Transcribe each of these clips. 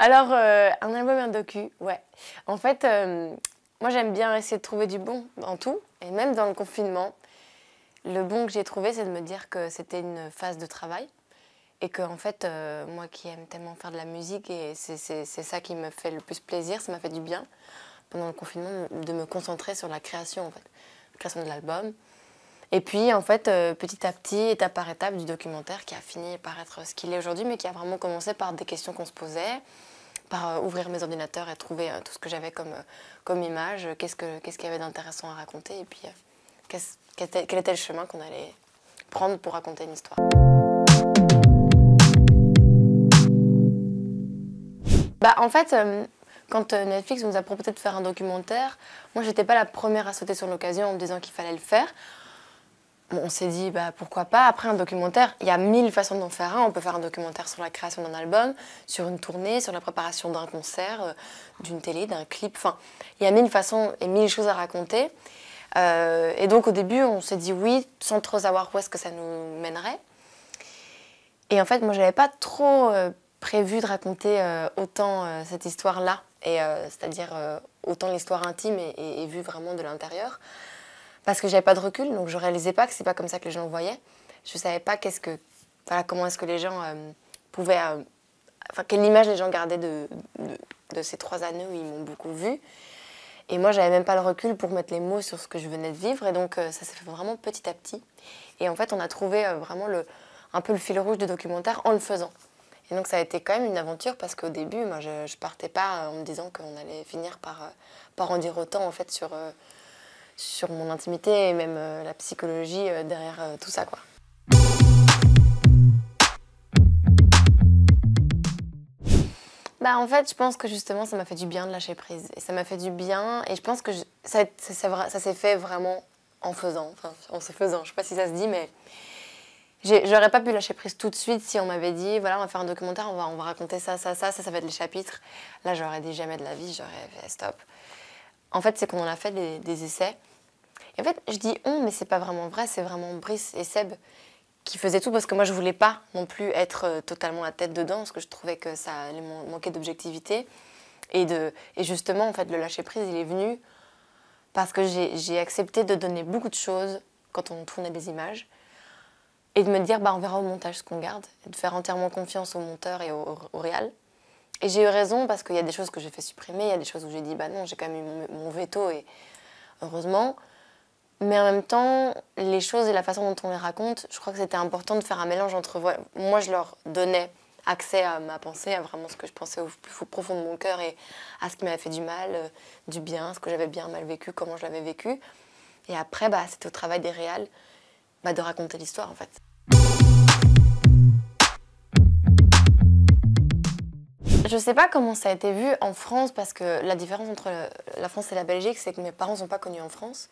Alors, un album, un docu, ouais. En fait, moi j'aime bien essayer de trouver du bon dans tout, et même dans le confinement. Le bon que j'ai trouvé, c'est de me dire que c'était une phase de travail, et que en fait, moi qui aime tellement faire de la musique, et c'est ça qui me fait le plus plaisir, ça m'a fait du bien, pendant le confinement, de me concentrer sur la création, en fait. La création de l'album. Et puis, en fait, petit à petit, étape par étape, du documentaire qui a fini par être ce qu'il est aujourd'hui, mais qui a vraiment commencé par des questions qu'on se posait, par ouvrir mes ordinateurs et trouver tout ce que j'avais comme image, qu'est-ce qu'il y avait d'intéressant à raconter, et puis quel était le chemin qu'on allait prendre pour raconter une histoire. Bah, en fait, quand Netflix nous a proposé de faire un documentaire, moi, j'étais pas la première à sauter sur l'occasion en me disant qu'il fallait le faire. Bon, on s'est dit, bah, pourquoi pas. Après, un documentaire, il y a 1000 façons d'en faire un. On peut faire un documentaire sur la création d'un album, sur une tournée, sur la préparation d'un concert, d'une télé, d'un clip. Enfin, il y a 1000 façons et 1000 choses à raconter. Et donc, au début, on s'est dit oui, sans trop savoir où est-ce que ça nous mènerait. Et en fait, moi, je n'avais pas trop prévu de raconter autant cette histoire-là, c'est-à-dire autant l'histoire intime et vue vraiment de l'intérieur. Parce que j'avais pas de recul, donc je réalisais pas que c'est pas comme ça que les gens le voyaient. Je savais pas comment est-ce que les gens pouvaient, quelle image les gens gardaient de ces 3 années où ils m'ont beaucoup vue. Et moi, j'avais même pas le recul pour mettre les mots sur ce que je venais de vivre, et donc ça s'est fait vraiment petit à petit. Et en fait, on a trouvé vraiment un peu le fil rouge du documentaire en le faisant. Et donc ça a été quand même une aventure, parce qu'au début, moi, je partais pas en me disant qu'on allait finir par en dire autant en fait sur mon intimité et même la psychologie derrière tout ça, quoi. Bah, en fait, je pense que justement, ça m'a fait du bien de lâcher prise. Et ça m'a fait du bien, et je pense que ça s'est fait vraiment en faisant, enfin en se faisant. Je sais pas si ça se dit, mais j'aurais pas pu lâcher prise tout de suite si on m'avait dit, voilà, on va faire un documentaire, on va raconter ça va être les chapitres. Là, j'aurais dit jamais de la vie, j'aurais fait stop. En fait, c'est qu'on en a fait des essais. Et en fait, je dis on, mais c'est pas vraiment vrai, c'est vraiment Brice et Seb qui faisaient tout, parce que moi je voulais pas non plus être totalement la tête dedans, parce que je trouvais que ça allait manquer d'objectivité. Et justement, en fait, le lâcher prise, il est venu parce que j'ai accepté de donner beaucoup de choses quand on tournait des images, et de me dire, bah, on verra au montage ce qu'on garde, et de faire entièrement confiance au monteur et au réal. Et j'ai eu raison, parce qu'il y a des choses que j'ai fait supprimer, il y a des choses où j'ai dit, bah non, j'ai quand même eu mon veto, et heureusement. Mais en même temps, les choses et la façon dont on les raconte, je crois que c'était important de faire un mélange entre... Moi, je leur donnais accès à ma pensée, à vraiment ce que je pensais au plus profond de mon cœur, et à ce qui m'avait fait du mal, du bien, ce que j'avais bien mal vécu, comment je l'avais vécu. Et après, bah, c'était au travail des réals de raconter l'histoire, en fait. Je sais pas comment ça a été vu en France, parce que la différence entre la France et la Belgique, c'est que mes parents ne sont pas connus en France.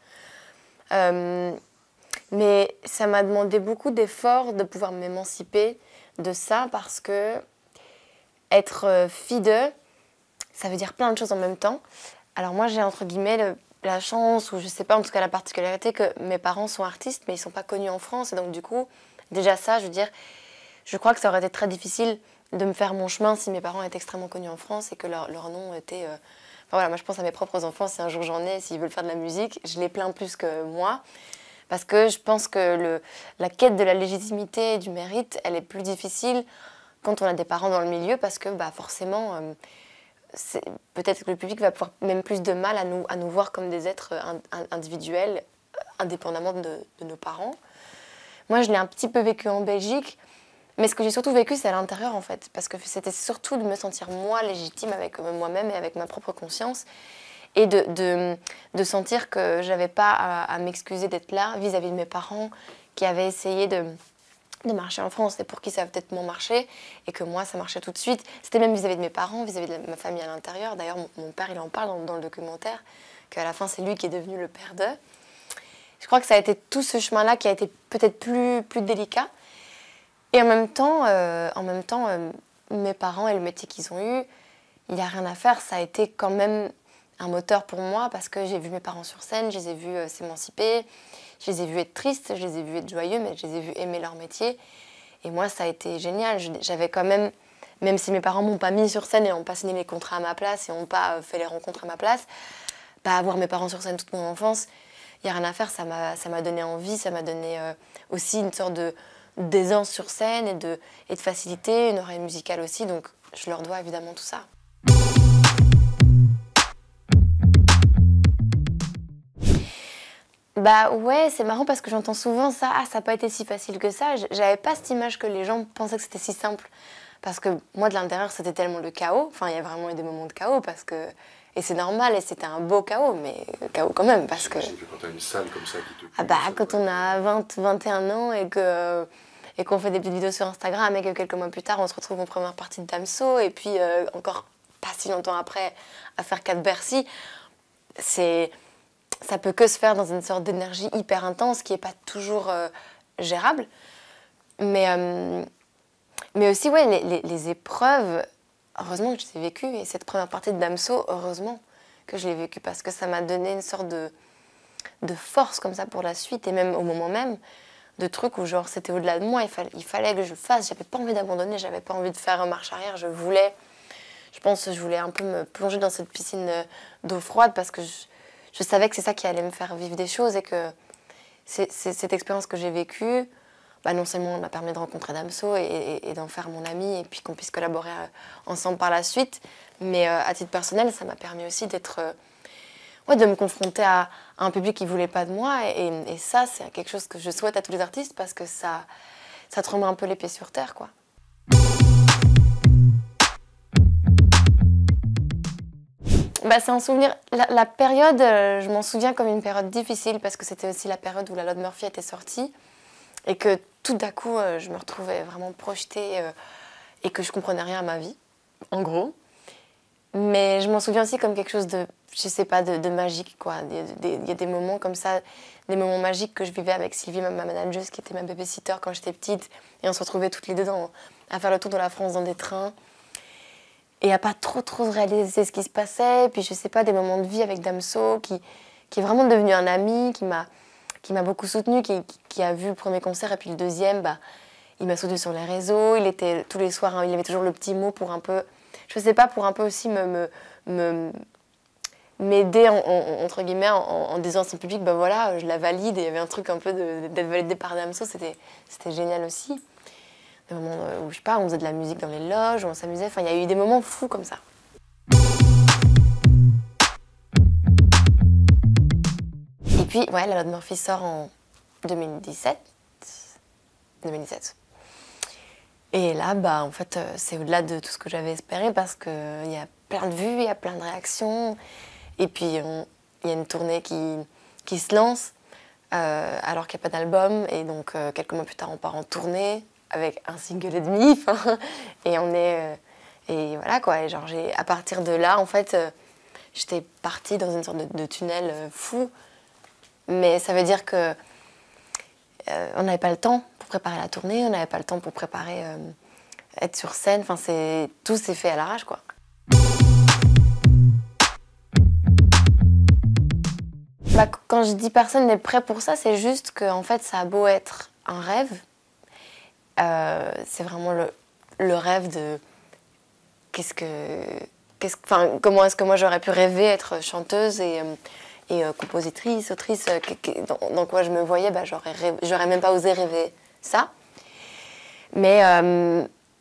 Mais ça m'a demandé beaucoup d'efforts de pouvoir m'émanciper de ça, parce que être fille d'eux, ça veut dire plein de choses en même temps. Alors moi, j'ai entre guillemets la chance, ou je sais pas, en tout cas la particularité, que mes parents sont artistes, mais ils sont pas connus en France. Et donc du coup, déjà ça, je veux dire, je crois que ça aurait été très difficile de me faire mon chemin si mes parents étaient extrêmement connus en France et que leur nom était... Enfin voilà, moi je pense à mes propres enfants, si un jour j'en ai, s'ils veulent faire de la musique, je les plains plus que moi. Parce que je pense que la quête de la légitimité et du mérite, elle est plus difficile quand on a des parents dans le milieu, parce que bah, forcément, peut-être que le public va avoir même plus de mal à nous voir comme des êtres individuels, indépendamment de nos parents. Moi, je l'ai un petit peu vécu en Belgique, mais ce que j'ai surtout vécu, c'est à l'intérieur, en fait, parce que c'était surtout de me sentir moi légitime avec moi-même et avec ma propre conscience, et de sentir que j'avais pas à m'excuser d'être là vis-à-vis de mes parents qui avaient essayé de marcher en France, et pour qui ça a peut-être moins marché, et que moi ça marchait tout de suite. C'était même vis-à-vis de mes parents, vis-à-vis de ma famille à l'intérieur. D'ailleurs, mon père, il en parle dans le documentaire, qu'à la fin c'est lui qui est devenu le père d'eux. Je crois que ça a été tout ce chemin-là qui a été peut-être plus délicat. Et en même temps, mes parents et le métier qu'ils ont eu, il n'y a rien à faire, ça a été quand même un moteur pour moi, parce que j'ai vu mes parents sur scène, je les ai vus s'émanciper, je les ai vus être tristes, je les ai vus être joyeux, mais je les ai vus aimer leur métier. Et moi, ça a été génial. J'avais quand même même si mes parents m'ont pas mis sur scène et n'ont pas signé les contrats à ma place et n'ont pas fait les rencontres à ma place, bah, avoir mes parents sur scène toute mon enfance, il n'y a rien à faire, ça m'a donné envie, ça m'a donné aussi une sorte d'aisance sur scène et de facilité, une oreille musicale aussi, donc je leur dois évidemment tout ça. Bah ouais, c'est marrant parce que j'entends souvent ça, ah ça n'a pas été si facile que ça, j'avais pas cette image que les gens pensaient que c'était si simple. Parce que moi de l'intérieur c'était tellement le chaos, enfin il y a vraiment eu des moments de chaos parce que... Et c'est normal et c'était un beau chaos, mais chaos quand même parce que... J'imagine que quand tu as une salle comme ça qui te... Ah bah quand on a 20, 21 ans et qu'on fait des petites vidéos sur Instagram et que quelques mois plus tard on se retrouve en première partie de Damso et puis encore pas si longtemps après à faire 4 Bercy, ça peut que se faire dans une sorte d'énergie hyper intense qui n'est pas toujours gérable. Mais aussi, ouais, les épreuves, heureusement que je les ai vécues. Et cette première partie de Damso, heureusement que je l'ai vécue parce que ça m'a donné une sorte de force comme ça pour la suite. Et même au moment même, de trucs où genre c'était au-delà de moi, il fallait que je le fasse. J'avais pas envie d'abandonner, j'avais pas envie de faire une marche arrière. Je voulais un peu me plonger dans cette piscine d'eau froide parce que je savais que c'est ça qui allait me faire vivre des choses et que cette expérience que j'ai vécue, bah non seulement m'a permis de rencontrer Damso et d'en faire mon ami et puis qu'on puisse collaborer ensemble par la suite, mais à titre personnel, ça m'a permis aussi de me confronter à un public qui ne voulait pas de moi et ça, c'est quelque chose que je souhaite à tous les artistes parce que ça te remet un peu les pieds sur terre, quoi. Bah, c'est un souvenir. La période, je m'en souviens comme une période difficile parce que c'était aussi la période où la loi de Murphy était sortie et que tout d'un coup, je me retrouvais vraiment projetée et que je comprenais rien à ma vie, en gros. Mais je m'en souviens aussi comme quelque chose de, je sais pas, de magique, quoi. Il y a des moments comme ça, des moments magiques que je vivais avec Sylvie, ma manageuse, qui était ma babysitter quand j'étais petite. Et on se retrouvait toutes les deux à faire le tour de la France dans des trains. Et à pas trop réaliser ce qui se passait. Puis je sais pas, des moments de vie avec Damso qui est vraiment devenu un ami, qui m'a beaucoup soutenue, qui a vu le premier concert et puis le deuxième, bah, il m'a soutenue sur les réseaux. Il était tous les soirs, hein, il avait toujours le petit mot pour un peu, je sais pas, pour un peu aussi m'aider entre guillemets en disant à son public, bah voilà, je la valide. Et il y avait un truc un peu d'être validé par Damso, c'était génial aussi. Des moments où, je sais pas, on faisait de la musique dans les loges, où on s'amusait. Enfin, il y a eu des moments fous comme ça. Et puis, ouais, la loi de Murphy sort en 2017. Et là, bah, en fait, c'est au-delà de tout ce que j'avais espéré parce qu'il y a plein de vues, il y a plein de réactions. Et puis, il y a une tournée qui se lance alors qu'il n'y a pas d'album. Et donc, quelques mois plus tard, on part en tournée avec un single et demi, et et voilà quoi. Et genre à partir de là, en fait, j'étais partie dans une sorte de tunnel fou, mais ça veut dire que on n'avait pas le temps pour préparer la tournée, on n'avait pas le temps pour préparer être sur scène. Enfin, tout s'est fait à l'arrache, quoi. Bah, quand je dis personne n'est prêt pour ça, c'est juste que en fait, ça a beau être un rêve. C'est vraiment le rêve de comment est-ce que moi j'aurais pu rêver être chanteuse et compositrice, autrice, dans quoi je me voyais, bah, j'aurais même pas osé rêver ça. Mais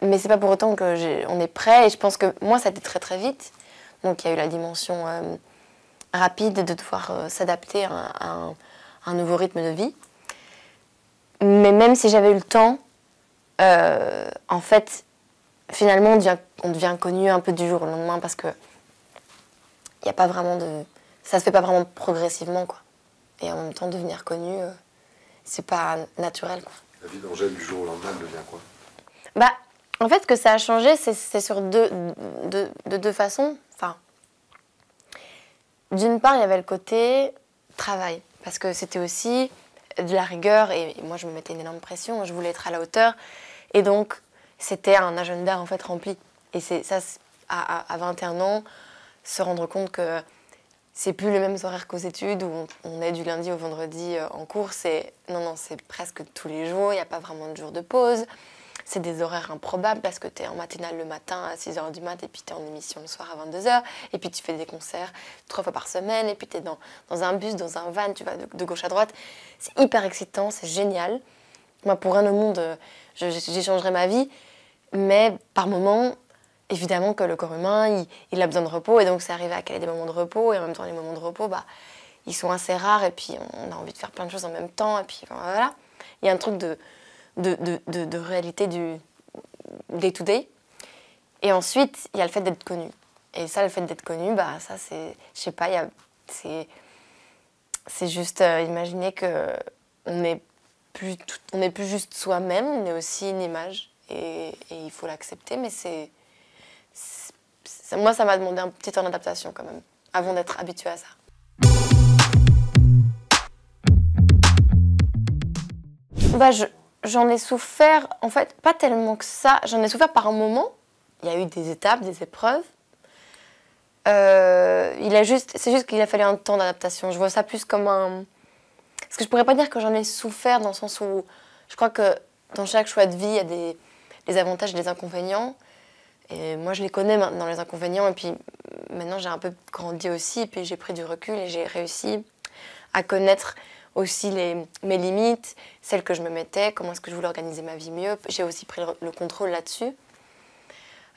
c'est pas pour autant qu'on est prêt et je pense que moi ça a été très vite. Donc il y a eu la dimension rapide de devoir s'adapter à un nouveau rythme de vie. Mais même si j'avais eu le temps, en fait, finalement, on devient connu un peu du jour au lendemain parce que y a pas vraiment ça se fait pas vraiment progressivement, quoi. Et en même temps, devenir connu, c'est pas naturel, quoi. La vie d'Angèle du jour au lendemain devient quoi? Bah, en fait, ce que ça a changé, c'est sur deux façons. Enfin, d'une part, il y avait le côté travail, parce que c'était aussi de la rigueur et moi, je me mettais une énorme pression. Je voulais être à la hauteur. Et donc, c'était un agenda en fait rempli. Et c'est ça, à 21 ans, se rendre compte que c'est plus les mêmes horaires qu'aux études où on est du lundi au vendredi en cours. Non, c'est presque tous les jours. Il n'y a pas vraiment de jour de pause. c'est des horaires improbables parce que tu es en matinale le matin à 6h du mat et puis tu es en émission le soir à 22h et puis tu fais des concerts 3 fois par semaine et puis tu es dans un bus, dans un van, tu vas de gauche à droite. C'est hyper excitant, c'est génial. Moi, pour rien au monde, j'échangerais ma vie, mais par moments, évidemment que le corps humain, il a besoin de repos et donc c'est arrivé à caler des moments de repos et en même temps les moments de repos, ils sont assez rares et puis on a envie de faire plein de choses en même temps et puis voilà. Il y a un truc de réalité du day-to-day. Et ensuite, il y a le fait d'être connu. Et ça, le fait d'être connu, ça c'est, je sais pas, c'est juste imaginer qu'on n'est plus juste soi-même, on est aussi une image et il faut l'accepter, mais moi ça m'a demandé un petit temps d'adaptation quand même, avant d'être habituée à ça. J'en ai souffert, en fait, pas tellement que ça. J'en ai souffert par un moment. Il y a eu des étapes, des épreuves. C'est juste qu'il a fallu un temps d'adaptation. Je vois ça plus comme un... Parce que je pourrais pas dire que j'en ai souffert dans le sens où... Je crois que dans chaque choix de vie, il y a des avantages et des inconvénients. Et moi, je les connais maintenant, les inconvénients. Et puis maintenant, j'ai un peu grandi aussi. Et puis j'ai pris du recul et j'ai réussi à connaître aussi mes limites, celles que je me mettais, comment est-ce que je voulais organiser ma vie mieux. J'ai aussi pris le contrôle là-dessus.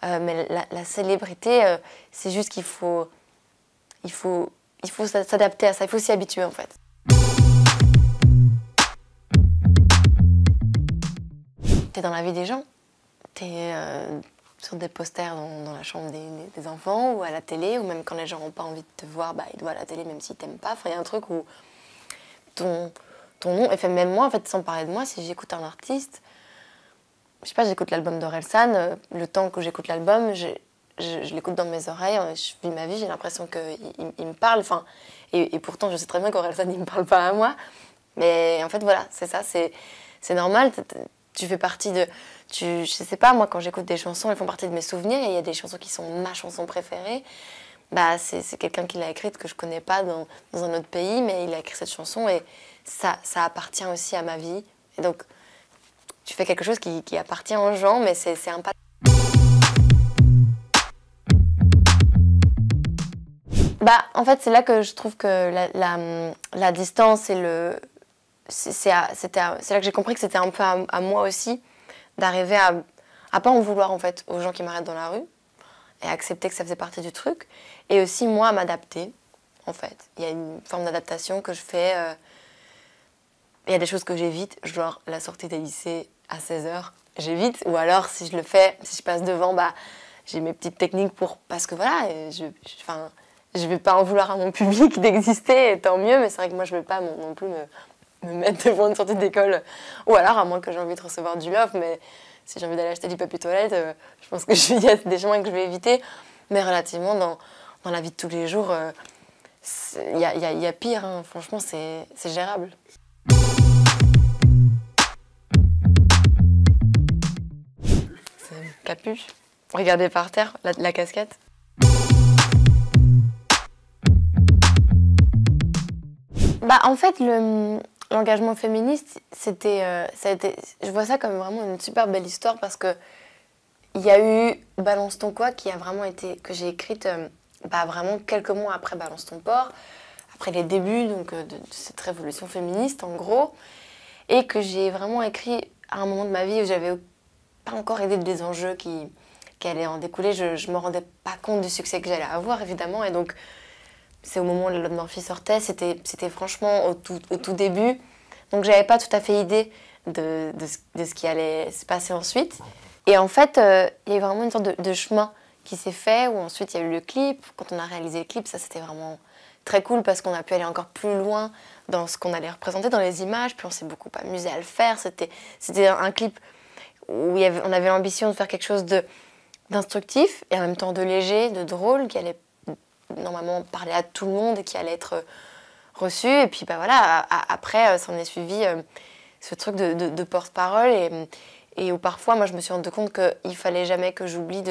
Mais la célébrité, c'est juste qu'il faut s'adapter à ça, il faut s'y habituer en fait. T'es dans la vie des gens, t'es sur des posters dans la chambre des enfants ou à la télé, ou même quand les gens n'ont pas envie de te voir, ils te voient à la télé même s'ils t'aiment pas. Enfin, il y a un truc où ton nom, et même moi, en fait, sans parler de moi, si j'écoute un artiste, je sais pas, j'écoute l'album d'Orelsan, le temps que j'écoute l'album, je l'écoute dans mes oreilles, je vis ma vie, j'ai l'impression qu'il me parle, et pourtant je sais très bien qu'Orelsan il me parle pas à moi, mais en fait voilà, c'est ça, c'est normal, tu fais partie de... je sais pas, moi quand j'écoute des chansons, elles font partie de mes souvenirs, et il y a des chansons qui sont ma chanson préférée, c'est quelqu'un qui l'a écrite que je connais pas dans un autre pays, mais il a écrit cette chanson et ça appartient aussi à ma vie. Et donc, tu fais quelque chose qui appartient aux gens, mais c'est un pas. En fait, c'est là que je trouve que la distance et c'est là que j'ai compris que c'était un peu à moi aussi d'arriver à pas en vouloir en fait aux gens qui m'arrêtent dans la rue et accepter que ça faisait partie du truc. Et aussi, moi, à m'adapter, en fait. Il y a une forme d'adaptation que je fais. Il y a des choses que j'évite, genre la sortie des lycées à 16h, j'évite. Ou alors, si je le fais, si je passe devant, j'ai mes petites techniques pour... Parce que voilà, je vais pas en vouloir à mon public d'exister, et tant mieux. Mais c'est vrai que moi, je veux pas non plus me mettre devant une sortie d'école. Ou alors, à moins que j'ai envie de recevoir du love, mais... Si j'ai envie d'aller acheter du papier toilette, je pense qu'il y a des chemins que je vais éviter. Mais relativement, dans la vie de tous les jours, il y a pire. Hein. Franchement, c'est gérable. C'est une capuche. Regardez par terre, la casquette. En fait, l'engagement féministe, je vois ça comme vraiment une super belle histoire parce que il y a eu Balance ton quoi qui a vraiment été, que j'ai écrite vraiment quelques mois après Balance ton porc, après les débuts de cette révolution féministe en gros, et que j'ai vraiment écrit à un moment de ma vie où j'avais pas encore idée des enjeux qui allaient en découler. Je me rendais pas compte du succès que j'allais avoir évidemment, et donc c'est au moment où la loi de Murphy sortait, c'était franchement au tout début. Donc j'avais pas tout à fait idée de ce qui allait se passer ensuite. Et en fait, il y a eu vraiment une sorte de chemin qui s'est fait, où ensuite il y a eu le clip. Quand on a réalisé le clip, ça c'était vraiment très cool parce qu'on a pu aller encore plus loin dans ce qu'on allait représenter dans les images. Puis on s'est beaucoup amusé à le faire. C'était un clip où on avait l'ambition de faire quelque chose d'instructif et en même temps de léger, de drôle, qui allait normalement parler à tout le monde et qui allait être reçu. Et puis voilà, après, s'en est suivi ce truc de porte-parole et où parfois, moi, je me suis rendu compte qu'il fallait jamais que j'oublie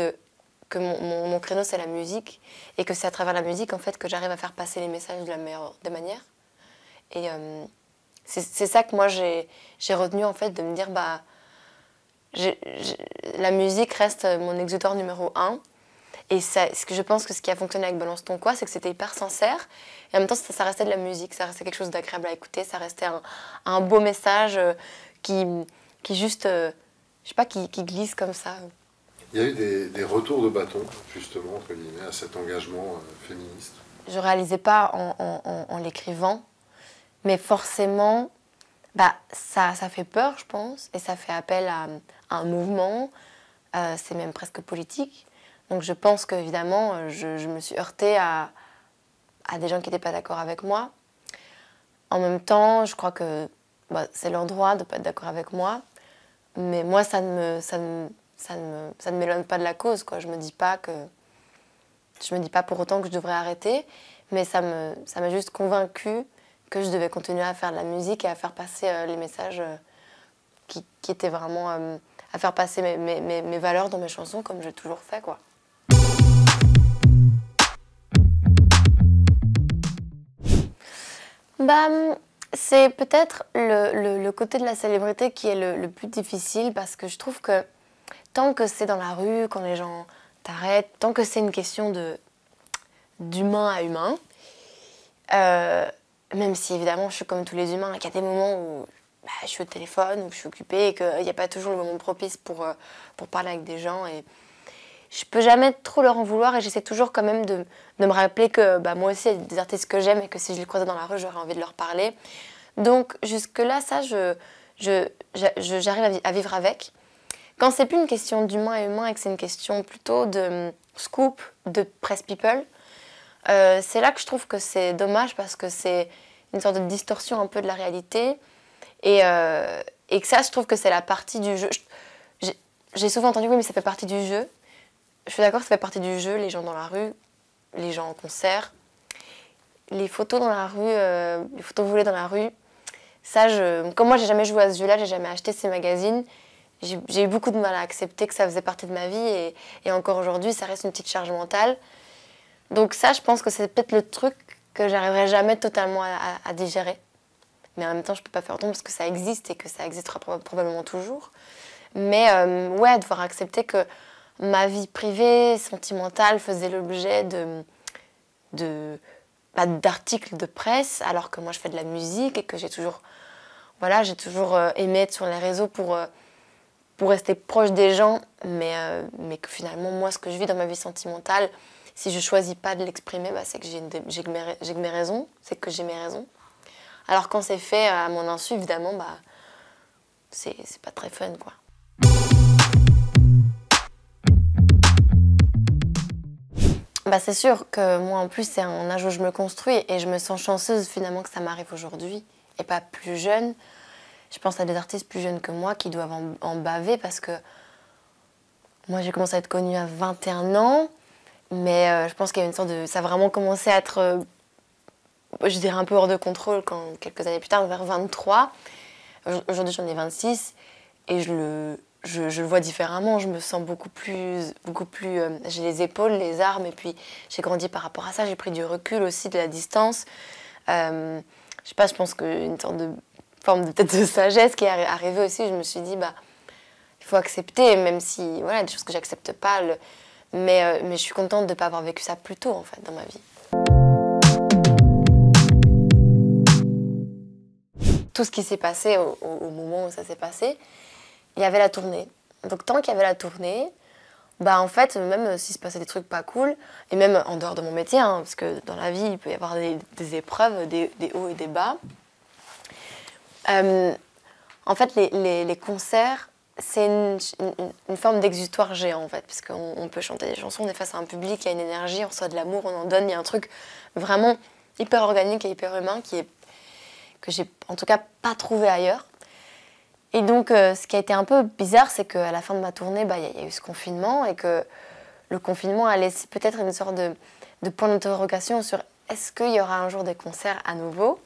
que mon créneau, c'est la musique et que c'est à travers la musique, en fait, que j'arrive à faire passer les messages de la meilleure des manières. Et c'est ça que moi, j'ai retenu, en fait, de me dire, la musique reste mon exutoire numéro un. Et je pense que ce qui a fonctionné avec Balance ton quoi, c'est que c'était hyper sincère. Et en même temps, ça restait de la musique, ça restait quelque chose d'agréable à écouter, ça restait un beau message qui juste, je sais pas, qui glisse comme ça. Il y a eu des retours de bâton, justement, entre guillemets, à cet engagement féministe. Je réalisais pas en l'écrivant, mais forcément, bah, ça fait peur, je pense, et ça fait appel à un mouvement, c'est même presque politique. Donc je pense qu'évidemment, je me suis heurtée à des gens qui n'étaient pas d'accord avec moi. En même temps, je crois que bah, c'est leur droit de ne pas être d'accord avec moi. Mais moi, ça ne m'éloigne pas de la cause, quoi. Je me dis pas pour autant que je devrais arrêter. Mais ça m'a juste convaincue que je devais continuer à faire de la musique et à faire passer les messages qui étaient vraiment... à faire passer mes valeurs dans mes chansons comme j'ai toujours fait, quoi. Bah, c'est peut-être le côté de la célébrité qui est le plus difficile parce que je trouve que tant que c'est dans la rue, quand les gens t'arrêtent, tant que c'est une question d'humain à humain, même si évidemment je suis comme tous les humains, qu'il y a des moments où bah, je suis au téléphone, où je suis occupée et qu'il n'y a pas toujours le moment propice pour parler avec des gens. Et je peux jamais trop leur en vouloir et j'essaie toujours quand même de me rappeler que bah, moi aussi il y a des artistes que j'aime et que si je les croisais dans la rue, j'aurais envie de leur parler. Donc jusque-là, ça, j'arrive à vivre avec. Quand c'est plus une question d'humain à humain et que c'est une question plutôt de scoop, de press people, c'est là que je trouve que c'est dommage parce que c'est une sorte de distorsion un peu de la réalité et que ça, je trouve que c'est la partie du jeu. J'ai souvent entendu, oui, mais ça fait partie du jeu. Je suis d'accord que ça fait partie du jeu, les gens dans la rue, les gens en concert, les photos dans la rue, les photos volées dans la rue. Ça, comme moi, j'ai jamais joué à ce jeu-là, j'ai jamais acheté ces magazines. J'ai eu beaucoup de mal à accepter que ça faisait partie de ma vie et encore aujourd'hui, ça reste une petite charge mentale. Donc ça, je pense que c'est peut-être le truc que j'arriverai jamais totalement à digérer. Mais en même temps, je peux pas faire autrement parce que ça existe et que ça existera probablement toujours. Mais ouais, devoir accepter que ma vie privée, sentimentale, faisait l'objet d'articles de presse, alors que moi je fais de la musique et que j'ai toujours aimé être sur les réseaux pour rester proche des gens, mais que finalement, moi, ce que je vis dans ma vie sentimentale, si je choisis pas de l'exprimer, bah, c'est que j'ai que mes raisons, c'est que j'ai mes raisons. Alors quand c'est fait à mon insu, évidemment, bah, c'est pas très fun, quoi. Bah, c'est sûr que moi, en plus, c'est un âge où je me construis et je me sens chanceuse finalement que ça m'arrive aujourd'hui et pas plus jeune. Je pense à des artistes plus jeunes que moi qui doivent en baver parce que moi, j'ai commencé à être connue à 21 ans, mais je pense qu'il y a une sorte de... Ça a vraiment commencé à être, je dirais, un peu hors de contrôle quand quelques années plus tard, vers 23. Aujourd'hui, j'en ai 26 et je le vois différemment. Je me sens beaucoup plus j'ai les épaules, les armes et puis j'ai grandi par rapport à ça. J'ai pris du recul aussi, de la distance. Je sais pas, je pense qu'une sorte de forme peut-être de sagesse qui est arrivée aussi. Je me suis dit, bah, il faut accepter, même si, voilà, des choses que j'accepte pas. Mais je suis contente de ne pas avoir vécu ça plus tôt, en fait, dans ma vie. Tout ce qui s'est passé au moment où ça s'est passé, il y avait la tournée. Donc tant qu'il y avait la tournée, bah en fait, même s'il se passait des trucs pas cool, et même en dehors de mon métier, hein, parce que dans la vie, il peut y avoir des épreuves, des hauts et des bas. En fait, les concerts, c'est une forme d'exutoire géant, en fait, parce qu'on peut chanter des chansons, on est face à un public, il y a une énergie, on reçoit de l'amour, on en donne, il y a un truc vraiment hyper organique et hyper humain que j'ai en tout cas pas trouvé ailleurs. Et donc, ce qui a été un peu bizarre, c'est qu'à la fin de ma tournée, bah, y a eu ce confinement et que le confinement a laissé peut-être une sorte de point d'interrogation sur est-ce qu'il y aura un jour des concerts à nouveau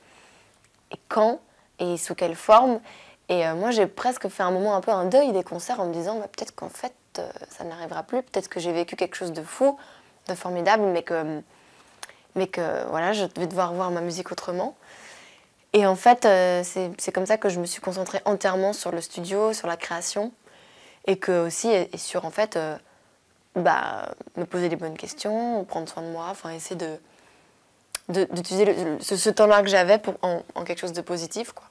et quand et sous quelle forme. Et moi, j'ai presque fait un moment un peu un deuil des concerts en me disant bah, peut-être qu'en fait, ça n'arrivera plus, peut-être que j'ai vécu quelque chose de fou, de formidable, mais que voilà, je vais devoir voir ma musique autrement. Et en fait, c'est comme ça que je me suis concentrée entièrement sur le studio, sur la création. Et que aussi, et sur en fait, me poser les bonnes questions, prendre soin de moi, enfin essayer d'utiliser ce temps-là que j'avais en quelque chose de positif, quoi.